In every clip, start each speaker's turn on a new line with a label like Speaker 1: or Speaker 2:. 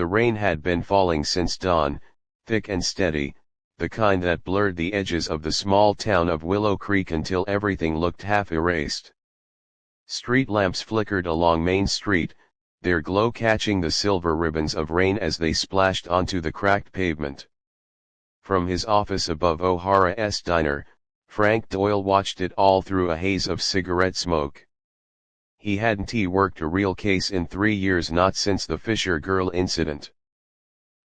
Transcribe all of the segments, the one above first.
Speaker 1: The rain had been falling since dawn, thick and steady, the kind that blurred the edges of the small town of Willow Creek until everything looked half erased. Street lamps flickered along Main Street, their glow catching the silver ribbons of rain as they splashed onto the cracked pavement. From his office above O'Hara's diner, Frank Doyle watched it all through a haze of cigarette smoke. He hadn't worked a real case in 3 years, not since the Fisher girl incident.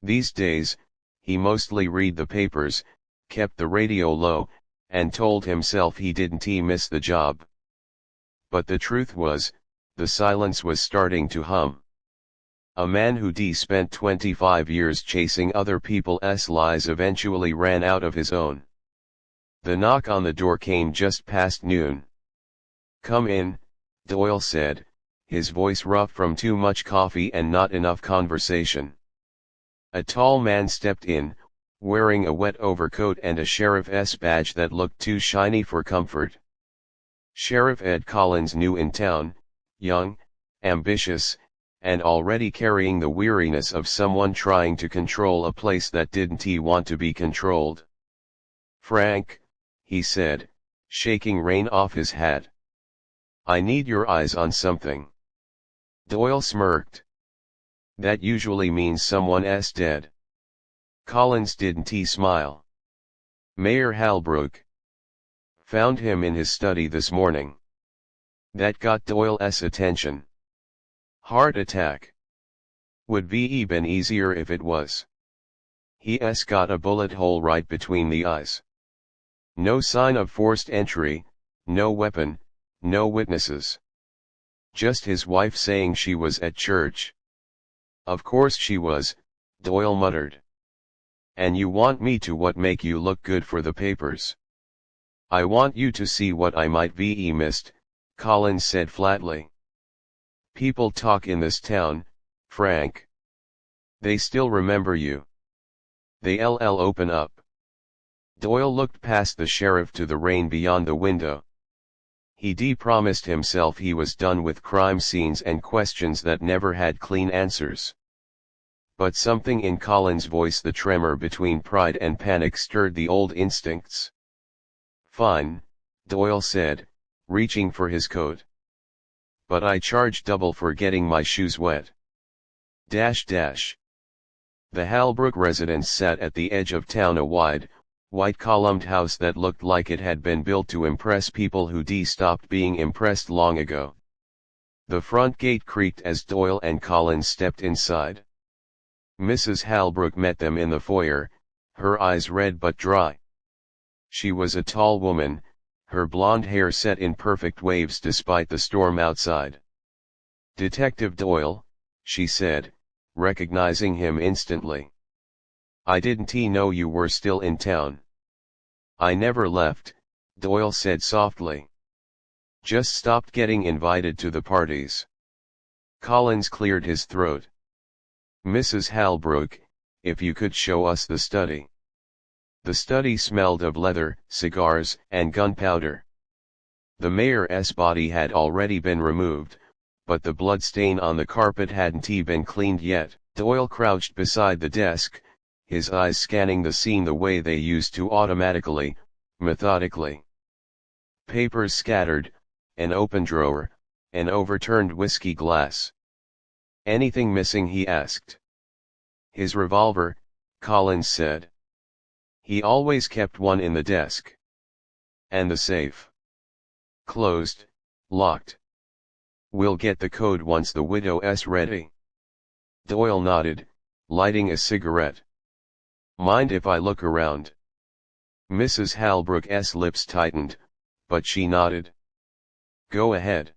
Speaker 1: These days, he mostly read the papers, kept the radio low, and told himself he didn't miss the job. But the truth was, the silence was starting to hum. A man who spent 25 years chasing other people's lies eventually ran out of his own. The knock on the door came just past noon. "Come in," Doyle said, his voice rough from too much coffee and not enough conversation. A tall man stepped in, wearing a wet overcoat and a sheriff's badge that looked too shiny for comfort. Sheriff Ed Collins, new in town, young, ambitious, and already carrying the weariness of someone trying to control a place that didn't want to be controlled. "Frank," he said, shaking rain off his hat. "I need your eyes on something." Doyle smirked. "That usually means someone's dead." Collins didn't smile. "Mayor Halbrook. Found him in his study this morning." That got Doyle's attention. "Heart attack. Would be been easier if it was. He's got a bullet hole right between the eyes. No sign of forced entry, no weapon, no witnesses. Just his wife saying she was at church." "Of course she was," Doyle muttered. "And you want me to what make you look good for the papers?" "I want you to see what I might be missed," Collins said flatly. "People talk in this town, Frank. They still remember you. They'll open up." Doyle looked past the sheriff to the rain beyond the window. He promised himself he was done with crime scenes and questions that never had clean answers. But something in Collins' voice, the tremor between pride and panic, stirred the old instincts. "Fine," Doyle said, reaching for his coat. "But I charge double for getting my shoes wet." The Halbrook residence sat at the edge of town, a wide, white-columned house that looked like it had been built to impress people who stopped being impressed long ago. The front gate creaked as Doyle and Collins stepped inside. Mrs. Halbrook met them in the foyer, her eyes red but dry. She was a tall woman, her blonde hair set in perfect waves despite the storm outside. "Detective Doyle," she said, recognizing him instantly. "I didn't know you were still in town." "I never left," Doyle said softly. "Just stopped getting invited to the parties." Collins cleared his throat. "Mrs. Halbrook, if you could show us the study." The study smelled of leather, cigars, and gunpowder. The mayor's body had already been removed, but the blood stain on the carpet hadn't been cleaned yet. Doyle crouched beside the desk, his eyes scanning the scene the way they used to, automatically, methodically. Papers scattered, an open drawer, an overturned whiskey glass. "Anything missing?" he asked. "His revolver," Collins said. "He always kept one in the desk." "And the safe?" "Closed, locked. We'll get the code once the widow's ready." Doyle nodded, lighting a cigarette. "Mind if I look around?" Mrs. Halbrook's lips tightened, but she nodded. "Go ahead."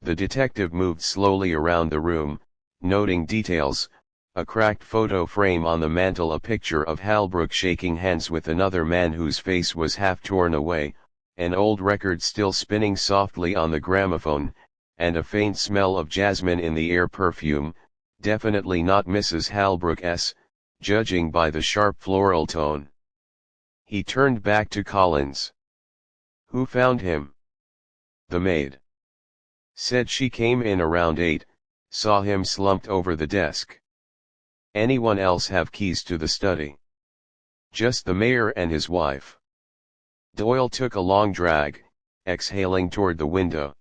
Speaker 1: The detective moved slowly around the room, noting details: a cracked photo frame on the mantel, a picture of Halbrook shaking hands with another man whose face was half torn away, an old record still spinning softly on the gramophone, and a faint smell of jasmine in the air, perfume, definitely not Mrs. Halbrook's, judging by the sharp floral tone. He turned back to Collins. "Who found him?" "The maid. Said she came in around 8, saw him slumped over the desk." Anyone else have keys to the study? Just the mayor and his wife. Doyle took a long drag, exhaling toward the window.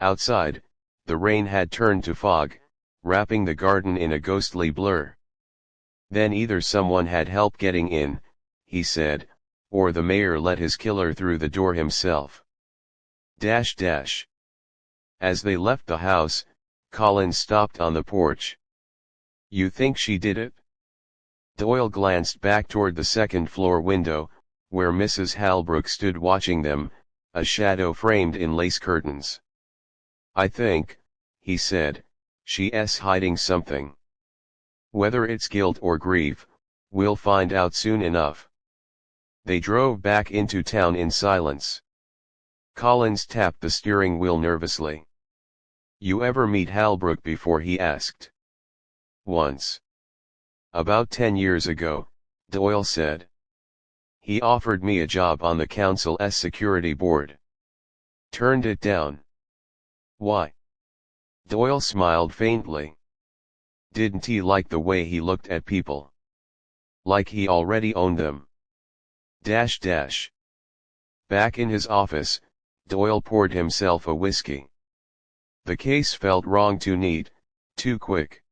Speaker 1: Outside, the rain had turned to fog, wrapping the garden in a ghostly blur. Then either someone had help getting in, he said, or the mayor let his killer through the door himself. As they left the house, Collins stopped on the porch. You think she did it? Doyle glanced back toward the second-floor window, where Mrs. Halbrook stood watching them, a shadow framed in lace curtains. I think, he said, she's hiding something. Whether it's guilt or grief, we'll find out soon enough. They drove back into town in silence. Collins tapped the steering wheel nervously. You ever meet Halbrook before? He asked. Once. About 10 years ago, Doyle said. He offered me a job on the council's security board. Turned it down. Why? Doyle smiled faintly. Didn't he like the way he looked at people? Like he already owned them. Back in his office, Doyle poured himself a whiskey. The case felt wrong, too neat, too quick.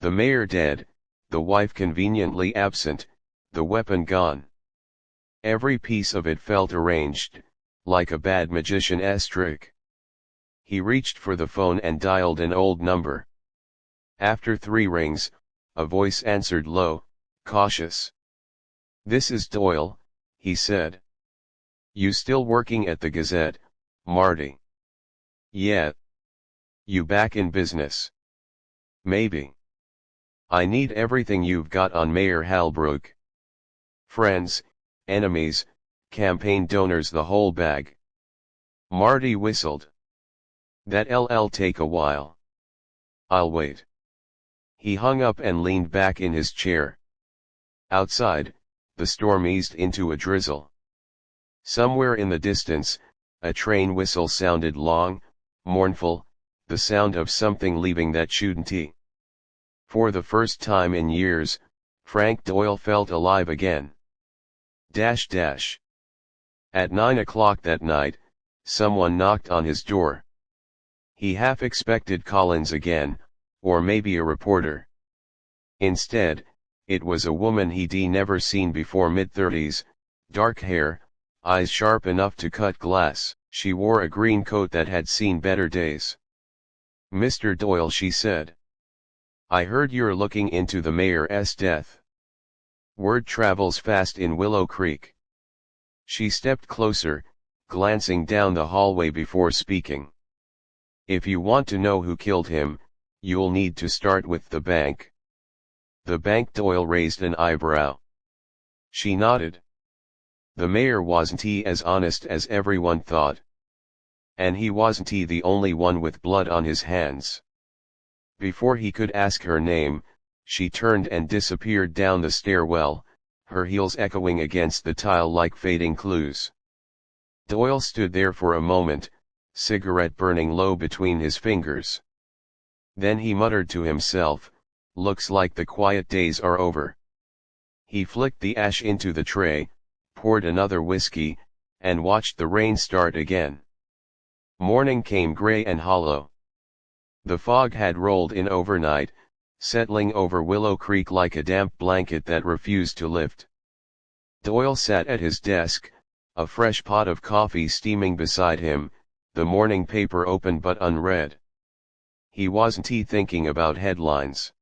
Speaker 1: The mayor dead, the wife conveniently absent, the weapon gone. Every piece of it felt arranged, like a bad magician's trick. He reached for the phone and dialed an old number. After 3 rings, a voice answered low, cautious. This is Doyle, he said. You still working at the Gazette, Marty? Yeah. You back in business? Maybe. I need everything you've got on Mayor Halbrook. Friends, enemies, campaign donors, the whole bag. Marty whistled. That'll take a while. I'll wait. He hung up and leaned back in his chair. Outside, the storm eased into a drizzle. Somewhere in the distance, a train whistle sounded long, mournful, the sound of something leaving that shouldn't. For the first time in years, Frank Doyle felt alive again. At 9 o'clock that night, someone knocked on his door. He half expected Collins again, or maybe a reporter. Instead, it was a woman he'd never seen before, mid-30s, dark hair, eyes sharp enough to cut glass. She wore a green coat that had seen better days. Mr. Doyle, she said. I heard you're looking into the mayor's death. Word travels fast in Willow Creek. She stepped closer, glancing down the hallway before speaking. If you want to know who killed him, you'll need to start with the bank. The bank? Doyle raised an eyebrow. She nodded. The mayor wasn't as honest as everyone thought. And he wasn't the only one with blood on his hands. Before he could ask her name, she turned and disappeared down the stairwell, her heels echoing against the tile like fading clues. Doyle stood there for a moment, cigarette burning low between his fingers. Then he muttered to himself, looks like the quiet days are over. He flicked the ash into the tray, poured another whiskey, and watched the rain start again. Morning came gray and hollow. The fog had rolled in overnight, settling over Willow Creek like a damp blanket that refused to lift. Doyle sat at his desk, a fresh pot of coffee steaming beside him, the morning paper open but unread. He wasn't thinking about headlines.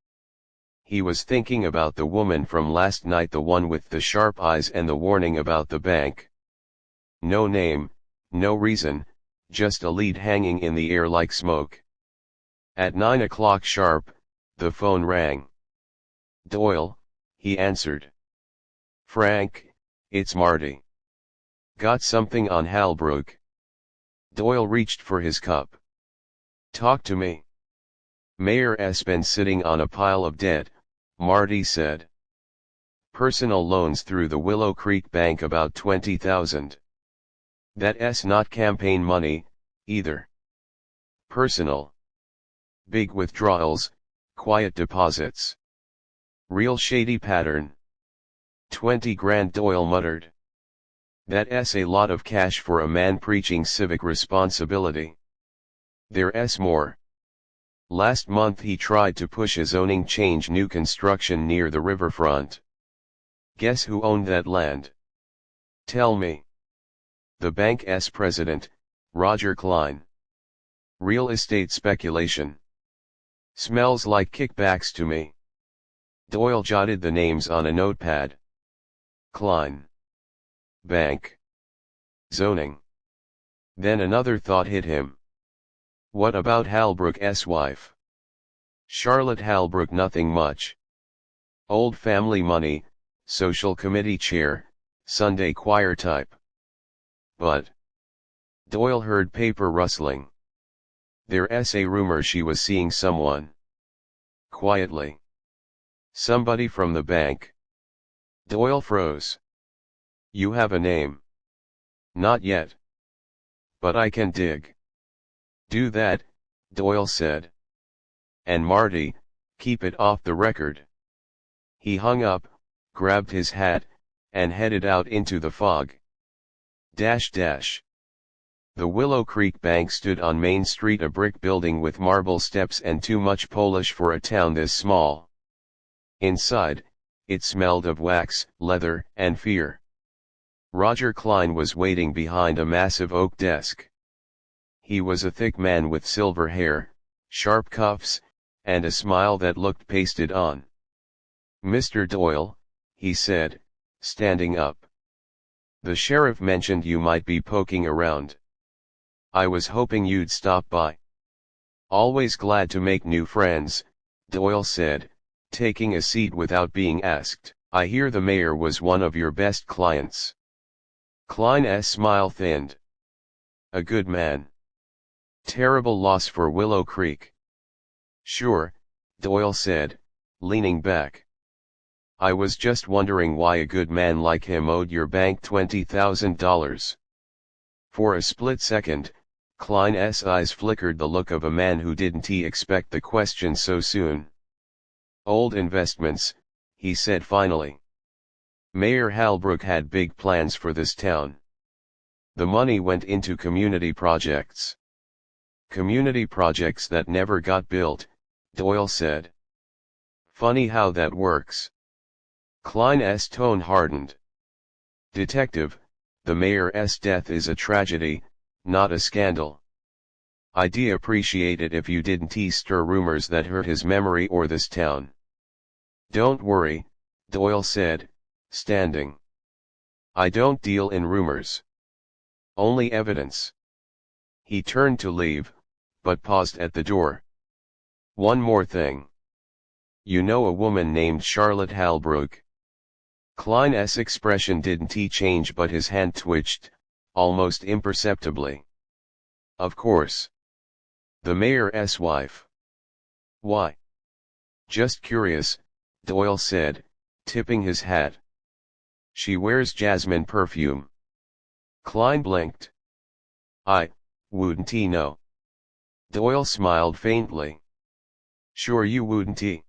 Speaker 1: He was thinking about the woman from last night, the one with the sharp eyes and the warning about the bank. No name, no reason, just a lead hanging in the air like smoke. At 9 o'clock sharp, the phone rang. Doyle, he answered. Frank, it's Marty. Got something on Halbrook? Doyle reached for his cup. Talk to me. Mayor's been sitting on a pile of debt, Marty said. Personal loans through the Willow Creek Bank, about 20,000. That's not campaign money, either. Personal. Big withdrawals, quiet deposits. Real shady pattern. 20 grand, Doyle muttered. That's a lot of cash for a man preaching civic responsibility. There's more. Last month he tried to push a zoning change, new construction near the riverfront. Guess who owned that land? Tell me. The bank's president, Roger Klein. Real estate speculation. Smells like kickbacks to me. Doyle jotted the names on a notepad. Klein. Bank. Zoning. Then another thought hit him. What about Halbrook's wife? Charlotte Halbrook? Nothing much. Old family money, social committee chair, Sunday choir type. But Doyle heard paper rustling. There's a rumor she was seeing someone. Quietly. Somebody from the bank. Doyle froze. You have a name? Not yet. But I can dig. Do that, Doyle said. And Marty, keep it off the record. He hung up, grabbed his hat, and headed out into the fog. The Willow Creek Bank stood on Main Street, a brick building with marble steps and too much polish for a town this small. Inside, it smelled of wax, leather, and fear. Roger Klein was waiting behind a massive oak desk. He was a thick man with silver hair, sharp cuffs, and a smile that looked pasted on. Mr. Doyle, he said, standing up. The sheriff mentioned you might be poking around. I was hoping you'd stop by. Always glad to make new friends, Doyle said, taking a seat without being asked. I hear the mayor was one of your best clients. Klein's smile thinned. A good man. Terrible loss for Willow Creek. Sure, Doyle said, leaning back. I was just wondering why a good man like him owed your bank $20,000. For a split second, Klein's eyes flickered the look of a man who didn't expect the question so soon. Old investments, he said finally. Mayor Halbrook had big plans for this town. The money went into community projects. Community projects that never got built, Doyle said. Funny how that works. Klein's tone hardened. Detective, the mayor's death is a tragedy, not a scandal. I'd appreciate it if you didn't stir rumors that hurt his memory or this town. Don't worry, Doyle said, standing. I don't deal in rumors. Only evidence. He turned to leave, but paused at the door. One more thing. You know a woman named Charlotte Halbrook? Klein's expression didn't change, but his hand twitched, almost imperceptibly. Of course. The mayor's wife. Why? Just curious, Doyle said, tipping his hat. She wears jasmine perfume. Klein blinked. I wouldn't know. Doyle smiled faintly. Sure you wouldn't.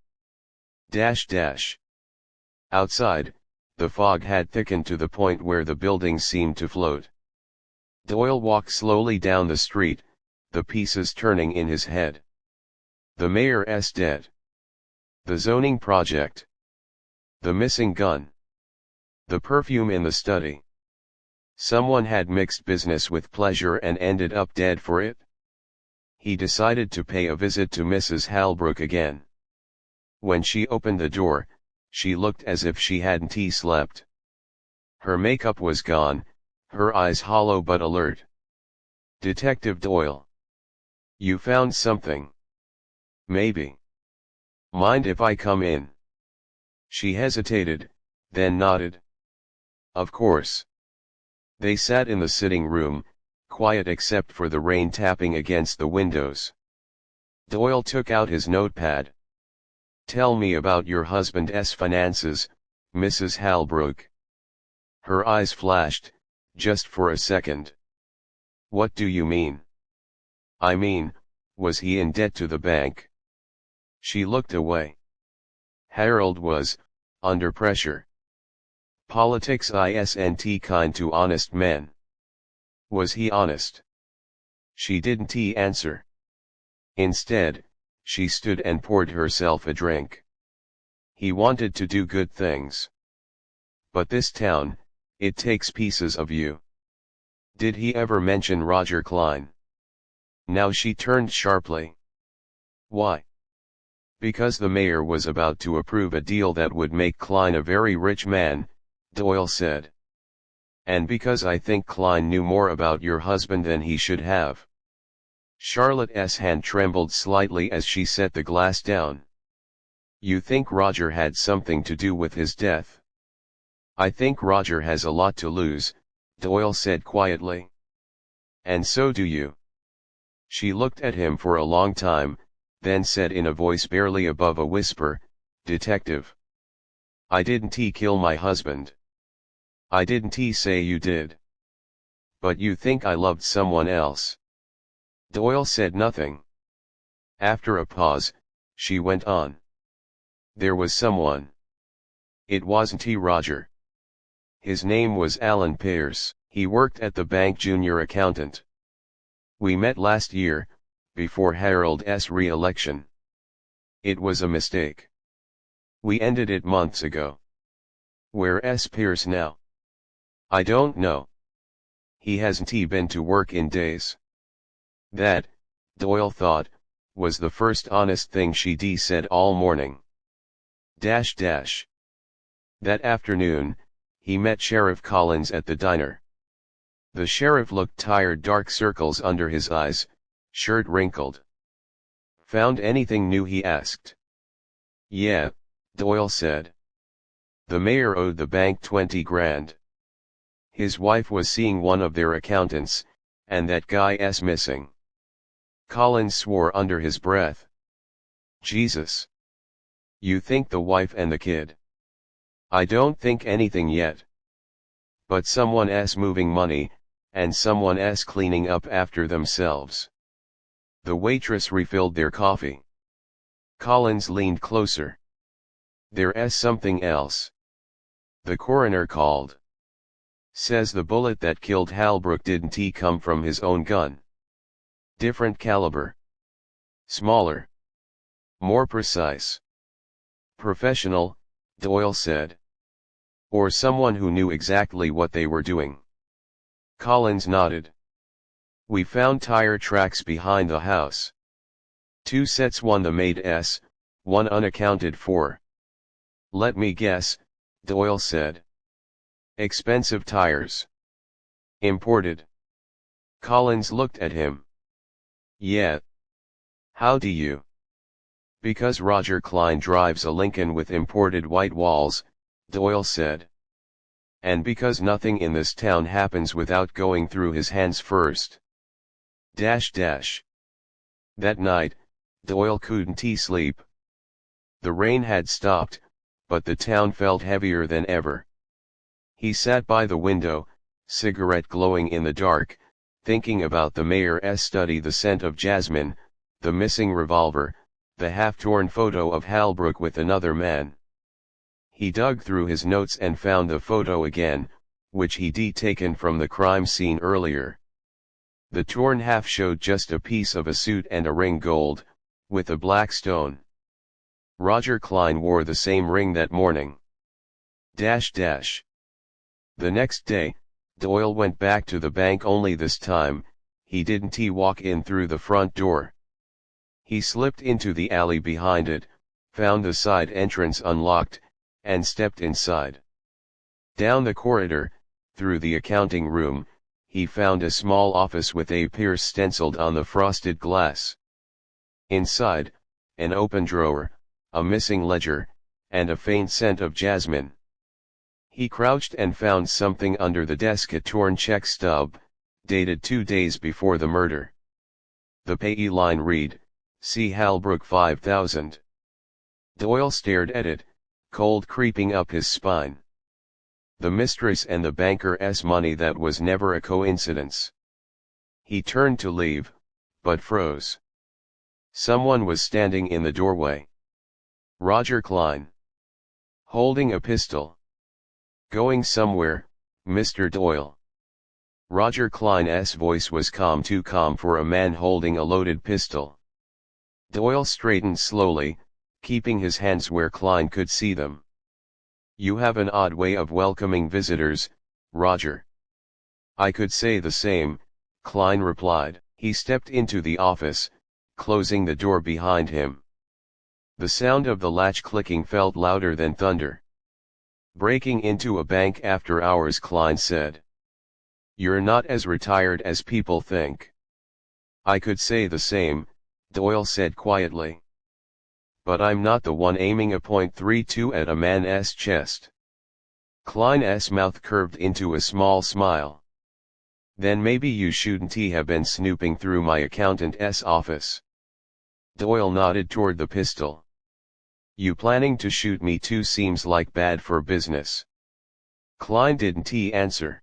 Speaker 1: Outside, the fog had thickened to the point where the buildings seemed to float. Doyle walked slowly down the street, the pieces turning in his head. The mayor's dead. The zoning project. The missing gun. The perfume in the study. Someone had mixed business with pleasure and ended up dead for it. He decided to pay a visit to Mrs. Halbrook again. When she opened the door, she looked as if she hadn't slept. Her makeup was gone, her eyes hollow but alert. Detective Doyle. You found something? Maybe. Mind if I come in? She hesitated, then nodded. Of course. They sat in the sitting room, quiet except for the rain tapping against the windows. Doyle took out his notepad. Tell me about your husband's finances, Mrs. Halbrook. Her eyes flashed, just for a second. What do you mean? I mean, was he in debt to the bank? She looked away. Harold was, under pressure. Politics isn't kind to honest men. Was he honest? She didn't answer. Instead, she stood and poured herself a drink. He wanted to do good things. But this town, it takes pieces of you. Did he ever mention Roger Clyne? Now she turned sharply. Why? Because the mayor was about to approve a deal that would make Clyne a very rich man, Doyle said. And because I think Clyne knew more about your husband than he should have. Charlotte's hand trembled slightly as she set the glass down. You think Roger had something to do with his death? I think Roger has a lot to lose, Doyle said quietly. And so do you. She looked at him for a long time, then said in a voice barely above a whisper, Detective. I didn't kill my husband. I didn't say you did. But you think I loved someone else. Doyle said nothing. After a pause, she went on. There was someone. It wasn't Roger. His name was Alan Pearce. He worked at the bank junior accountant. We met last year, before Harold's re-election. It was a mistake. We ended it months ago. Where's Pearce now? I don't know. He hasn't been to work in days. That, Doyle thought, was the first honest thing she'd said all morning. That afternoon, he met Sheriff Collins at the diner. The sheriff looked tired, dark circles under his eyes, shirt wrinkled. Found anything new, he asked. Yeah, Doyle said. The mayor owed the bank 20 grand. His wife was seeing one of their accountants, and that guy's missing. Collins swore under his breath. Jesus. You think the wife and the kid? I don't think anything yet. But someone's moving money, and someone's cleaning up after themselves. The waitress refilled their coffee. Collins leaned closer. There's something else. The coroner called. Says the bullet that killed Halbrook didn't come from his own gun. Different caliber. Smaller. More precise. Professional, Doyle said. Or someone who knew exactly what they were doing. Collins nodded. We found tire tracks behind the house. 2 sets, one the maid's, one unaccounted for. Let me guess, Doyle said. Expensive tires. Imported. Collins looked at him. Yeah. How do you? Because Roger Clyne drives a Lincoln with imported white walls, Doyle said. And because nothing in this town happens without going through his hands first. That night, Doyle couldn't sleep. The rain had stopped, but the town felt heavier than ever. He sat by the window, cigarette glowing in the dark, thinking about the mayor's study, the scent of jasmine, the missing revolver, the half-torn photo of Halbrook with another man. He dug through his notes and found the photo again, which he'd taken from the crime scene earlier. The torn half showed just a piece of a suit and a ring, gold, with a black stone. Roger Clyne wore the same ring that morning. The next day, Doyle went back to the bank, only this time, he didn't walk in through the front door. He slipped into the alley behind it, found the side entrance unlocked, and stepped inside. Down the corridor, through the accounting room, he found a small office with A. Pearce stenciled on the frosted glass. Inside, an open drawer, a missing ledger, and a faint scent of jasmine. He crouched and found something under the desk, a torn check stub, dated 2 days before the murder. The payee line read, "C. Halbrook 5,000. Doyle stared at it, cold creeping up his spine. The mistress and the banker's money, that was never a coincidence. He turned to leave, but froze. Someone was standing in the doorway. Roger Clyne. Holding a pistol. Going somewhere, Mr. Doyle. Roger Klein's voice was too calm for a man holding a loaded pistol. Doyle straightened slowly, keeping his hands where Klein could see them. You have an odd way of welcoming visitors, Roger. I could say the same, Klein replied. He stepped into the office, closing the door behind him. The sound of the latch clicking felt louder than thunder. Breaking into a bank after hours, Klein said. You're not as retired as people think. I could say the same, Doyle said quietly. But I'm not the one aiming a .32 at a man's chest. Klein's mouth curved into a small smile. Then maybe you shouldn't have been snooping through my accountant's office. Doyle nodded toward the pistol. You planning to shoot me too seems like bad for business. Klein didn't answer.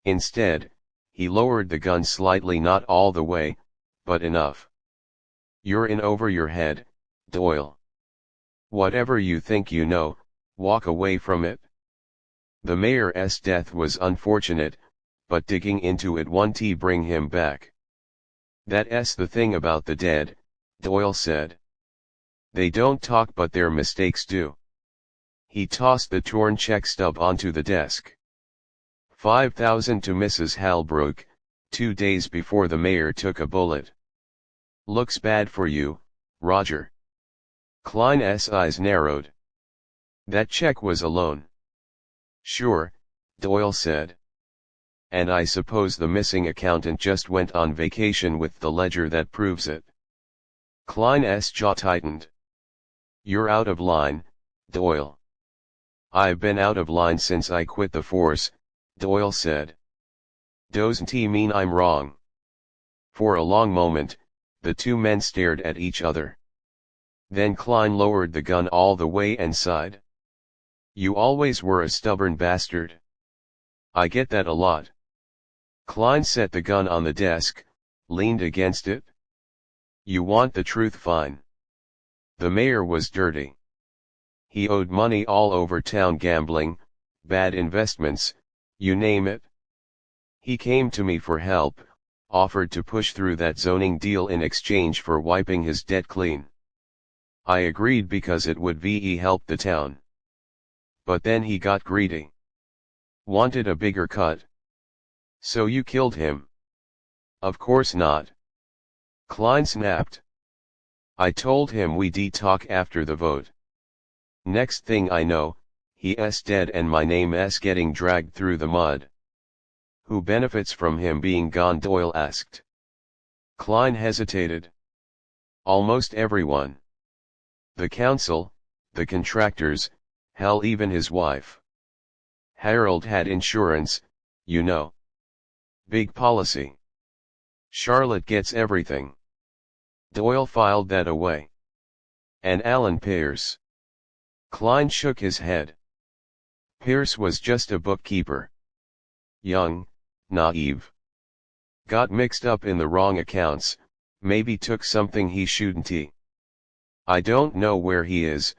Speaker 1: Instead, he lowered the gun slightly, not all the way, but enough. You're in over your head, Doyle. Whatever you think you know, walk away from it. The mayor's death was unfortunate, but digging into it won't bring him back. That's the thing about the dead, Doyle said. They don't talk but their mistakes do. He tossed the torn check stub onto the desk. 5,000 to Mrs. Halbrook, 2 days before the mayor took a bullet. Looks bad for you, Roger. Klein's eyes narrowed. That check was a loan. Sure, Doyle said. And I suppose the missing accountant just went on vacation with the ledger that proves it. Klein's jaw tightened. You're out of line, Doyle. I've been out of line since I quit the force, Doyle said. Doesn't mean I'm wrong. For a long moment, the two men stared at each other. Then Klein lowered the gun all the way and sighed. You always were a stubborn bastard. I get that a lot. Klein set the gun on the desk, leaned against it. You want the truth, fine. The mayor was dirty. He owed money all over town, gambling, bad investments, you name it. He came to me for help, offered to push through that zoning deal in exchange for wiping his debt clean. I agreed because it would help the town. But then he got greedy. Wanted a bigger cut. So you killed him? Of course not. Klein snapped. I told him we'd talk after the vote. Next thing I know, he's dead and my name's getting dragged through the mud. Who benefits from him being gone? Doyle asked. Klein hesitated. Almost everyone. The council, the contractors, hell, even his wife. Harold had insurance, you know. Big policy. Charlotte gets everything. Doyle filed that away. And Alan Pierce. Klein shook his head. Pierce was just a bookkeeper. Young, naive. Got mixed up in the wrong accounts, maybe took something he shouldn't. I don't know where he is,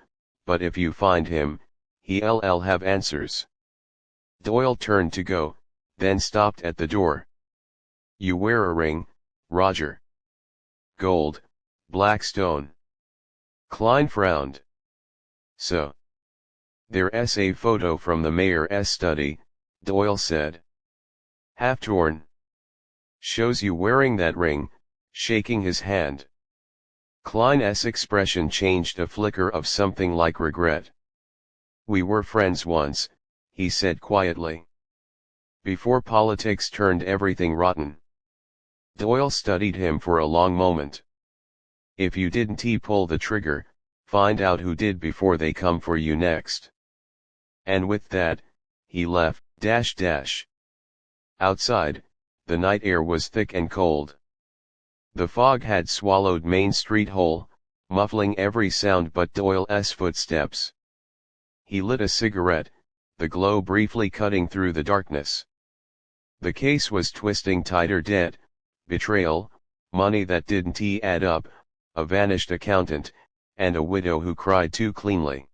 Speaker 1: but if you find him, he'll have answers. Doyle turned to go, then stopped at the door. You wear a ring, Roger. Gold, black stone. Klein frowned. So. There's a photo from the mayor's study, Doyle said. Half torn. Shows you wearing that ring, shaking his hand. Klein's expression changed, a flicker of something like regret. We were friends once, he said quietly. Before politics turned everything rotten. Doyle studied him for a long moment. If you didn't pull the trigger, find out who did before they come for you next. And with that, he left. Outside, the night air was thick and cold. The fog had swallowed Main Street whole, muffling every sound but Doyle's footsteps. He lit a cigarette, the glow briefly cutting through the darkness. The case was twisting tighter: debt, betrayal, money that didn't add up, a vanished accountant, and a widow who cried too cleanly.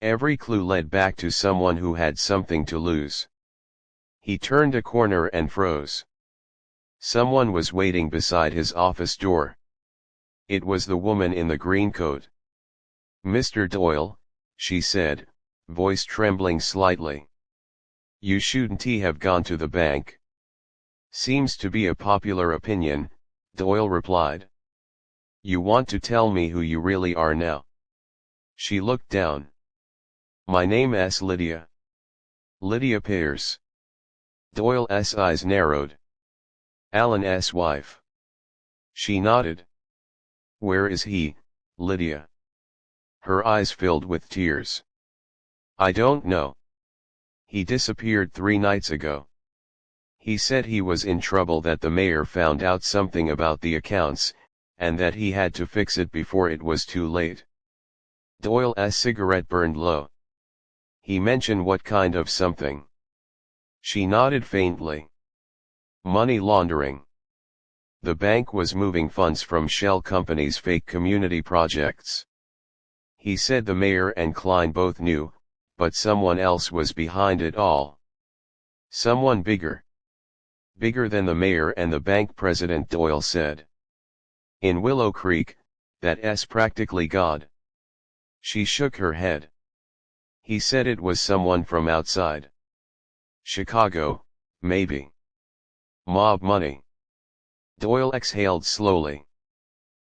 Speaker 1: Every clue led back to someone who had something to lose. He turned a corner and froze. Someone was waiting beside his office door. It was the woman in the green coat. "Mr. Doyle," she said, voice trembling slightly. "You shouldn't have gone to the bank." "Seems to be a popular opinion," Doyle replied. "You want to tell me who you really are now?" She looked down. "My name's Lydia. Lydia Pearce." Doyle's eyes narrowed. "Alan's wife." She nodded. "Where is he, Lydia?" Her eyes filled with tears. "I don't know. He disappeared 3 nights ago. He said he was in trouble, that the mayor found out something about the accounts, and that he had to fix it before it was too late." Doyle's cigarette burned low. "He mentioned what kind of something?" She nodded faintly. "Money laundering. The bank was moving funds from shell companies' fake community projects. He said the mayor and Klein both knew, but someone else was behind it all. Someone bigger. Bigger than the mayor and the bank president," Doyle said. "In Willow Creek, that's practically God." She shook her head. "He said it was someone from outside. Chicago, maybe. Mob money." Doyle exhaled slowly.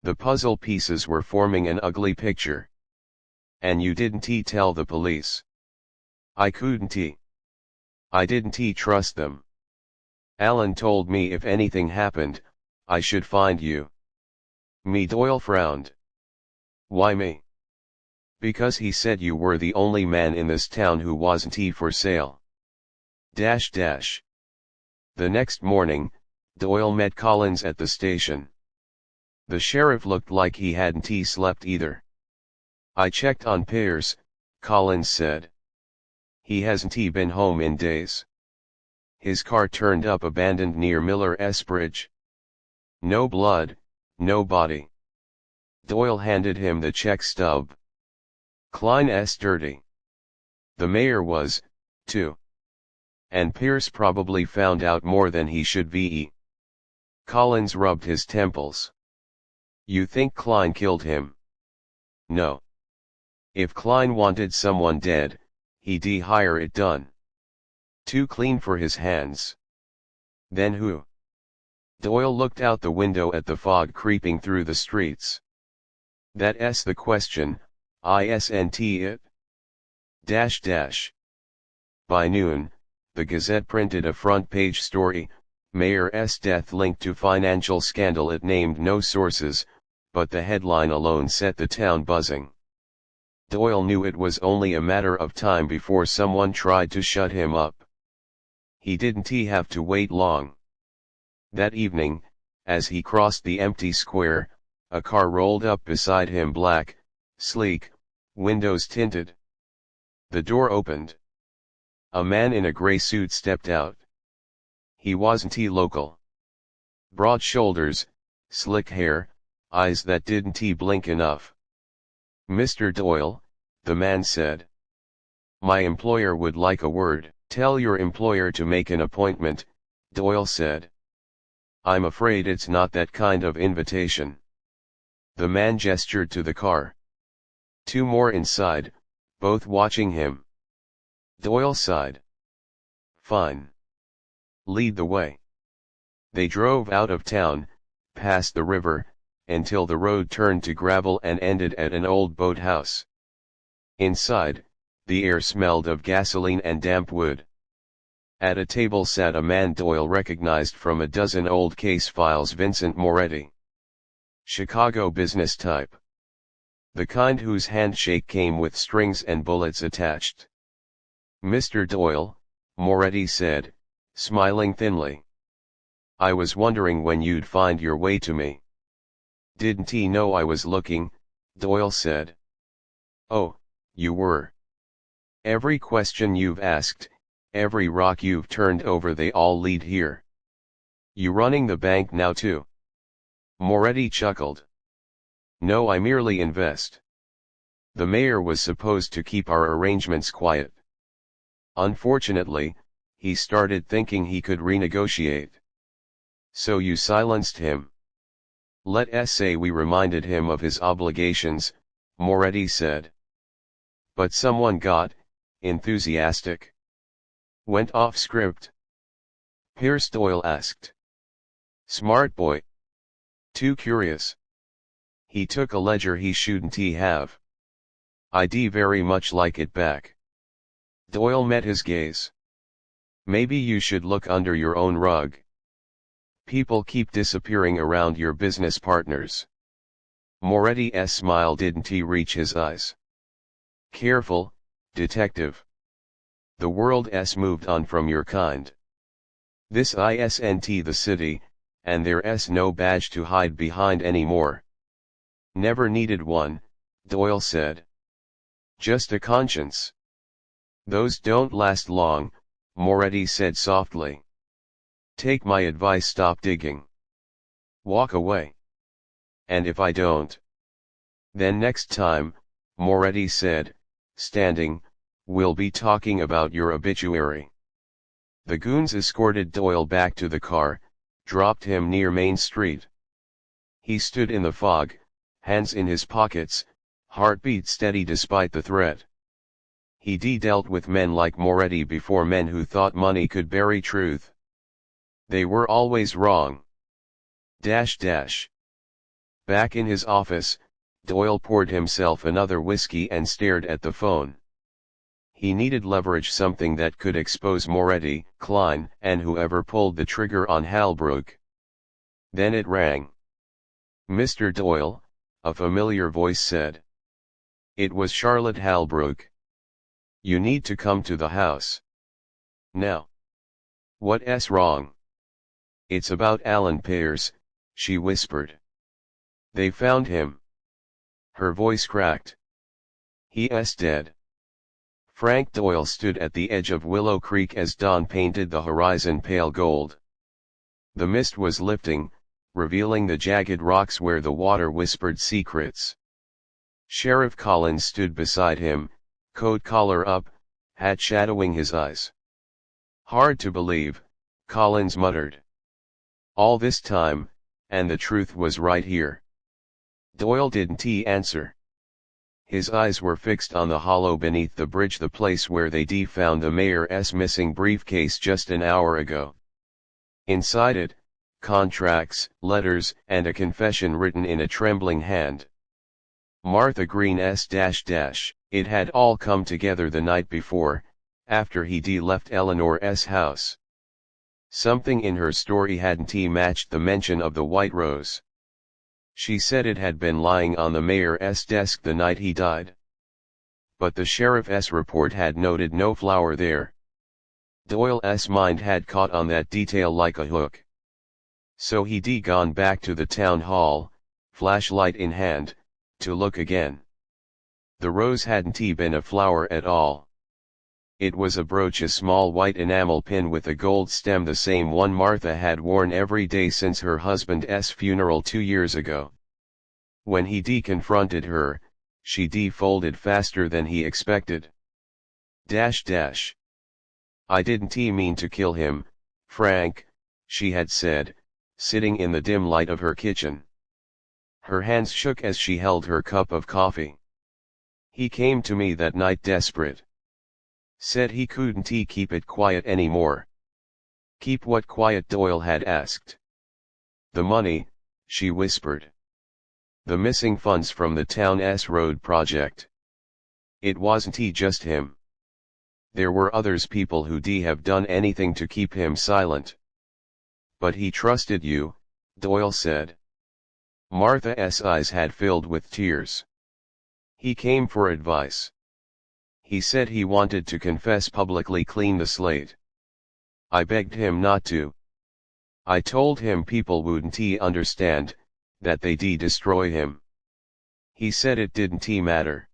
Speaker 1: The puzzle pieces were forming an ugly picture. "And you didn't tell the police?" "I couldn't. I didn't trust them. Alan told me if anything happened, I should find you." "Me?" Doyle frowned. "Why me?" "Because he said you were the only man in this town who wasn't for sale." The next morning, Doyle met Collins at the station. The sheriff looked like he hadn't slept either. "I checked on Pearce," Collins said. "He hasn't been home in days. His car turned up abandoned near Miller's Bridge. No blood, no body." Doyle handed him the check stub. "Klein's dirty. The mayor was, too. And Pearce probably found out more than he should be." Collins rubbed his temples. "You think Klein killed him?" "No. If Klein wanted someone dead, he'd hire it done. Too clean for his hands." "Then who?" Doyle looked out the window at the fog creeping through the streets. "That's the question, isn't it? By noon, the Gazette printed a front-page story, "Mayor's death linked to financial scandal." It named no sources, but the headline alone set the town buzzing. Doyle knew it was only a matter of time before someone tried to shut him up. He didn't have to wait long. That evening, as he crossed the empty square, a car rolled up beside him, black, sleek, windows tinted. The door opened. A man in a gray suit stepped out. He wasn't local. Broad shoulders, slick hair, eyes that didn't blink enough. "Mr. Doyle," the man said. "My employer would like a word." "Tell your employer to make an appointment," Doyle said. "I'm afraid it's not that kind of invitation." The man gestured to the car. 2 more inside, both watching him. Doyle sighed. "Fine. Lead the way." They drove out of town, past the river, until the road turned to gravel and ended at an old boathouse. Inside, the air smelled of gasoline and damp wood. At a table sat a man Doyle recognized from a dozen old case files: Vincent Moretti. Chicago business type. The kind whose handshake came with strings and bullets attached. "Mr. Doyle," Moretti said, smiling thinly. "I was wondering when you'd find your way to me." "Didn't he know I was looking?" Doyle said. "Oh, you were. Every question you've asked, every rock you've turned over, they all lead here. You running the bank now too?" Moretti chuckled. "No, I merely invest." The mayor was supposed to keep our arrangements quiet. Unfortunately, he started thinking he could renegotiate. So you silenced him. Let us say we reminded him of his obligations, Moretti said. But someone got enthusiastic. Went off script. Pierce Doyle asked. Smart boy. Too curious. He took a ledger he shouldn't he have. I'd very much like it back. Doyle met his gaze. Maybe you should look under your own rug. People keep disappearing around your business partners. Moretti's smile didn't reach his eyes. Careful, detective. The world's moved on from your kind. This isn't the city, and there's no badge to hide behind anymore. Never needed one, Doyle said. Just a conscience. Those don't last long, Moretti said softly. Take my advice, stop digging. Walk away. And if I don't? Then next time, Moretti said, standing, we'll be talking about your obituary. The goons escorted Doyle back to the car, dropped him near Main Street. He stood in the fog, hands in his pockets, heartbeat steady despite the threat. He'd dealt with men like Moretti before, men who thought money could bury truth. They were always wrong. Back in his office, Doyle poured himself another whiskey and stared at the phone. He needed leverage, something that could expose Moretti, Klein, and whoever pulled the trigger on Halbrook. Then it rang. Mr. Doyle, a familiar voice said. It was Charlotte Halbrook. You need to come to the house. Now. What's wrong? It's about Alan Pears, she whispered. They found him. Her voice cracked. He's dead. Frank Doyle stood at the edge of Willow Creek as dawn painted the horizon pale gold. The mist was lifting, revealing the jagged rocks where the water whispered secrets. Sheriff Collins stood beside him, coat collar up, hat shadowing his eyes. Hard to believe, Collins muttered. All this time, and the truth was right here. Doyle didn't answer. His eyes were fixed on the hollow beneath the bridge, the place where they found the mayor's missing briefcase just an hour ago. Inside it, contracts, letters, and a confession written in a trembling hand. Martha Green's It had all come together the night before, after he'd left Eleanor's house. Something in her story hadn't matched the mention of the white rose. She said it had been lying on the mayor's desk the night he died. But the sheriff's report had noted no flower there. Doyle's mind had caught on that detail like a hook. So he'd gone back to the town hall, flashlight in hand, to look again. The rose hadn't been a flower at all. It was a brooch, a small white enamel pin with a gold stem, the same one Martha had worn every day since her husband's funeral 2 years ago. When he confronted her, she folded faster than he expected. I didn't mean to kill him, Frank, she had said, sitting in the dim light of her kitchen. Her hands shook as she held her cup of coffee. He came to me that night desperate. Said he couldn't keep it quiet anymore. Keep what quiet? Doyle had asked. The money, she whispered. The missing funds from the town's road project. It wasn't just him. There were others, people who'd have done anything to keep him silent. But he trusted you, Doyle said. Martha's eyes had filled with tears. He came for advice. He said he wanted to confess publicly, clean the slate. I begged him not to. I told him people wouldn't understand, that they'd destroy him. He said it didn't matter.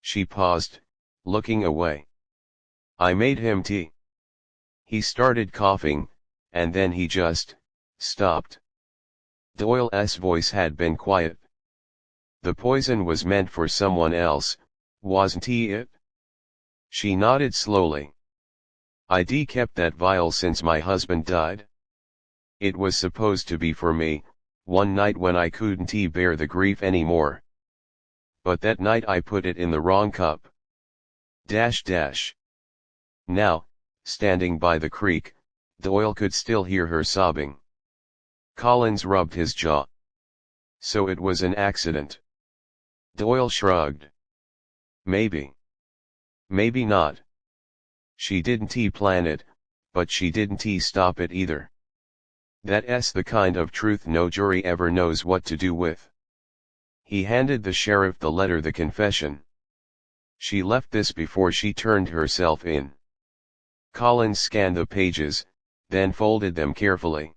Speaker 1: She paused, looking away. I made him tea. He started coughing, and then he just stopped. Doyle's voice had been quiet. The poison was meant for someone else, wasn't it? She nodded slowly. I'd kept that vial since my husband died. It was supposed to be for me, one night when I couldn't bear the grief anymore. But that night I put it in the wrong cup. Now, standing by the creek, Doyle could still hear her sobbing. Collins rubbed his jaw. So it was an accident. Doyle shrugged. Maybe. Maybe not. She didn't plan it, but she didn't stop it either. That's the kind of truth no jury ever knows what to do with. He handed the sheriff the letter, the confession. She left this before she turned herself in. Collins scanned the pages, then folded them carefully.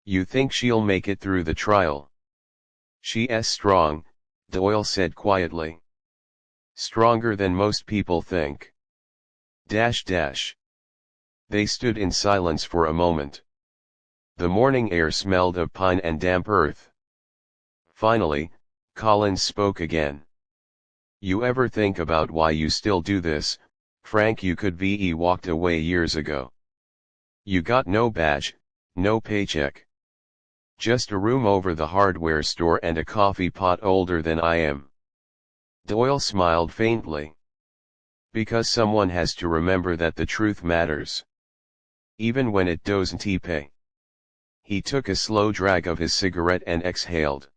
Speaker 1: You think she'll make it through the trial? She's strong, Doyle said quietly. Stronger than most people think. They stood in silence for a moment. The morning air smelled of pine and damp earth. Finally, Collins spoke again. You ever think about why you still do this, Frank? You could be walked away years ago. You got no badge, no paycheck. Just a room over the hardware store and a coffee pot older than I am. Doyle smiled faintly. Because someone has to remember that the truth matters. Even when it doesn't pay. He took a slow drag of his cigarette and exhaled.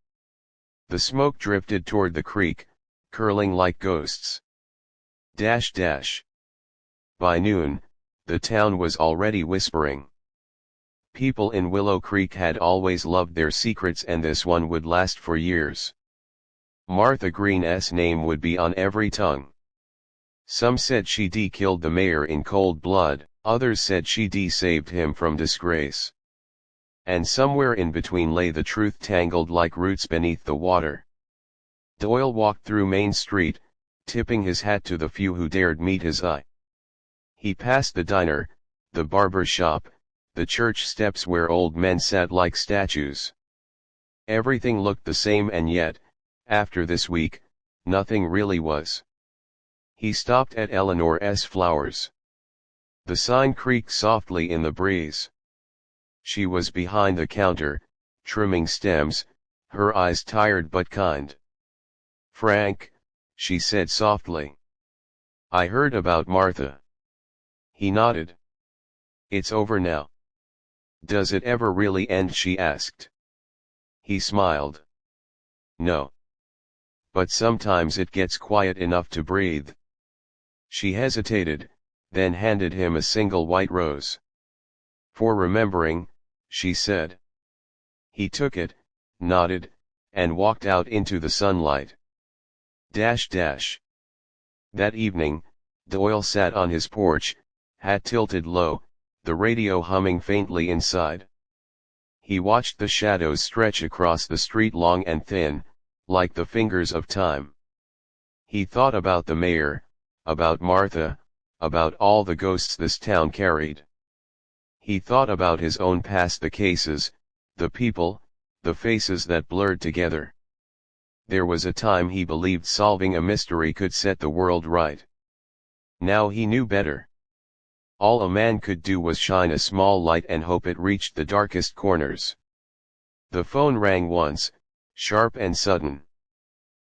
Speaker 1: The smoke drifted toward the creek, curling like ghosts. By noon, the town was already whispering. People in Willow Creek had always loved their secrets, and this one would last for years. Martha Green's name would be on every tongue. Some said she'd killed the mayor in cold blood, others said she'd saved him from disgrace. And somewhere in between lay the truth, tangled like roots beneath the water. Doyle walked through Main Street, tipping his hat to the few who dared meet his eye. He passed the diner, the barber shop, the church steps where old men sat like statues. Everything looked the same, and yet, after this week, nothing really was. He stopped at Eleanor's Flowers. The sign creaked softly in the breeze. She was behind the counter, trimming stems, her eyes tired but kind. Frank, she said softly. I heard about Martha. He nodded. It's over now. Does it ever really end? She asked. He smiled. No. But sometimes it gets quiet enough to breathe. She hesitated, then handed him a single white rose. For remembering, she said. He took it, nodded, and walked out into the sunlight. That evening, Doyle sat on his porch, hat tilted low, the radio humming faintly inside. He watched the shadows stretch across the street, long and thin, like the fingers of time. He thought about the mayor, about Martha, about all the ghosts this town carried. He thought about his own past, the cases, the people, the faces that blurred together. There was a time he believed solving a mystery could set the world right. Now he knew better. All a man could do was shine a small light and hope it reached the darkest corners. The phone rang once, sharp and sudden.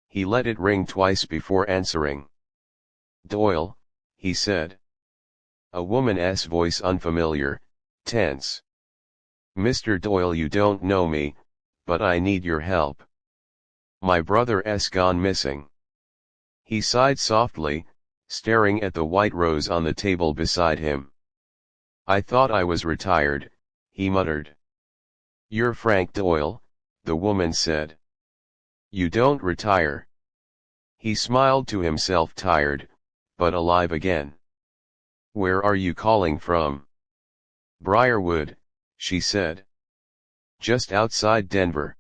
Speaker 1: He let it ring twice before answering. Doyle, he said. A woman's voice, unfamiliar, tense. Mr. Doyle, you don't know me, but I need your help. My brother's gone missing. He sighed softly, staring at the white rose on the table beside him. I thought I was retired, he muttered. You're Frank Doyle, the woman said. You don't retire. He smiled to himself, tired, but alive again. Where are you calling from? Briarwood, she said. Just outside Denver.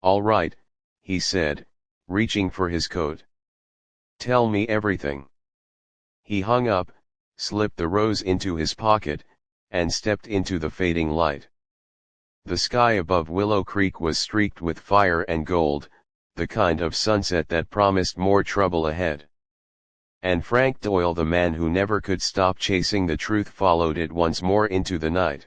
Speaker 1: All right, he said, reaching for his coat. Tell me everything. He hung up, slipped the rose into his pocket, and stepped into the fading light. The sky above Willow Creek was streaked with fire and gold, the kind of sunset that promised more trouble ahead. And Frank Doyle, the man who never could stop chasing the truth, followed it once more into the night.